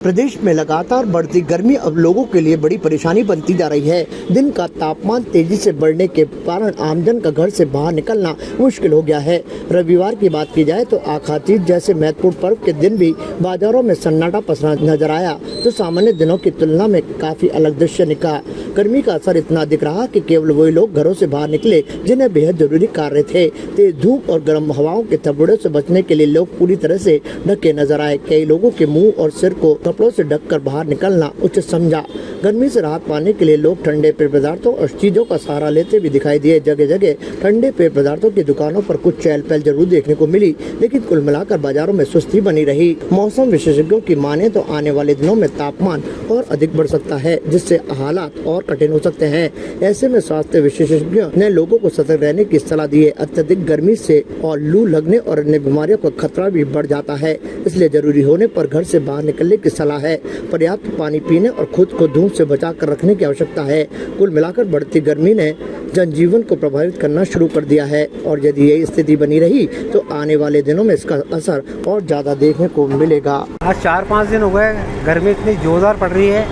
प्रदेश में लगातार बढ़ती गर्मी अब लोगों के लिए बड़ी परेशानी बनती जा रही है। दिन का तापमान तेजी से बढ़ने के कारण आमजन का घर से बाहर निकलना मुश्किल हो गया है। रविवार की बात की जाए तो आखा तीज जैसे महत्वपूर्ण पर्व के दिन भी बाजारों में सन्नाटा पसरा नजर आया, जो सामान्य दिनों की तुलना में काफी अलग दृश्य निकला। गर्मी का असर इतना दिख रहा कि केवल वही लोग घरों से बाहर निकले जिन्हें बेहद जरूरी कार्य थे। तेज धूप और गर्म हवाओं के थपड़ों से बचने के लिए लोग पूरी तरह से ढके नजर आए। कई लोगों के मुंह और सिर को कपड़ों से ढककर बाहर निकलना उचित समझा। गर्मी से राहत पाने के लिए लोग ठंडे पेय पदार्थों और चीजों का सहारा लेते भी दिखाई दिए। जगह जगह ठंडे पेय पदार्थों की दुकानों पर कुछ चहल पहल जरूर देखने को मिली, लेकिन कुल मिलाकर बाजारों में सुस्ती बनी रही। मौसम विशेषज्ञों की माने तो आने वाले दिनों में तापमान और अधिक बढ़ सकता है, जिससे हालात और कठिन हो सकते हैं। ऐसे में स्वास्थ्य विशेषज्ञों ने लोगों को सतर्क रहने की सलाह दी है। अत्यधिक गर्मी से और लू लगने और अन्य बीमारियों का खतरा भी बढ़ जाता है, इसलिए जरूरी होने पर घर से बाहर निकलने की सलाह है। पर्याप्त पानी पीने और खुद को धूप से बचा कर रखने की आवश्यकता है। कुल मिलाकर बढ़ती गर्मी ने जनजीवन को प्रभावित करना शुरू कर दिया है, और यदि यही स्थिति बनी रही तो आने वाले दिनों में इसका असर और ज्यादा देखने को मिलेगा। आज 4-5 दिन हो गए, गर्मी इतनी जोरदार पड़ रही है।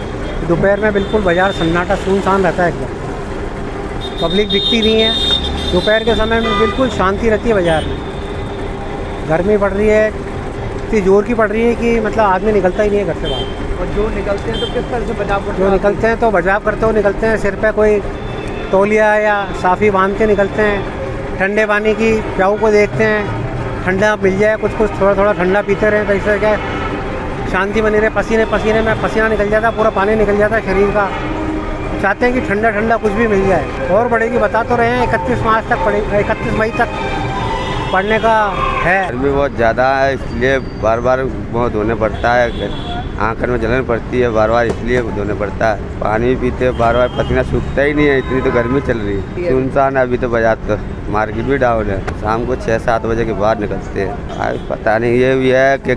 दोपहर में बिल्कुल बाजार सन्नाटा सुनसान रहता है, एकदम पब्लिक दिखती नहीं है। दोपहर के समय में बिल्कुल शांति रहती है बाजार में। गर्मी पड़ रही है, इतनी जोर की पड़ रही है कि मतलब आदमी निकलता ही नहीं है घर से बाहर। और जो निकलते हैं तो किस तरह से बचाव करते जो निकलते हैं तो बचाव करते हुए निकलते हैं। सिर पे कोई तौलिया या साफ़ी बांध के निकलते हैं। ठंडे पानी की प्याऊ को देखते हैं, ठंडा मिल जाए, कुछ थोड़ा ठंडा पीते रहें, तो इससे क्या शांति बनी रहे। पसीने में पसीना निकल जाता है, पूरा पानी निकल जाता है शरीर का। चाहते हैं कि ठंडा कुछ भी मिल जाए। और बढ़ेगी, बता तो रहे हैं 31 मार्च तक पड़ेगी, 31 मई तक पड़ने का है। गर्मी बहुत ज़्यादा है, इसलिए बार बार मुँह धोने पड़ता है। आँखन में जलन पड़ती है बार बार, इसलिए धोने पड़ता है। पानी भी पीते हैं बार बार, पसीना सूखता ही नहीं है, इतनी तो गर्मी चल रही है। सुनसान है अभी तो बाजार, तो मार्केट भी डाउन है। शाम को 6-7 बजे के बाद निकलते हैं। आज पता नहीं, ये भी है कि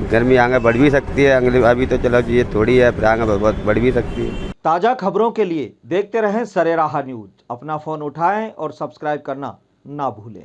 गर्मी आगे बढ़ भी सकती है। अभी तो चलो ये थोड़ी है, फिर आगे बहुत बढ़ भी सकती है। ताज़ा खबरों के लिए देखते रहें सरेराह न्यूज़। अपना फ़ोन उठाएं और सब्सक्राइब करना ना भूलें।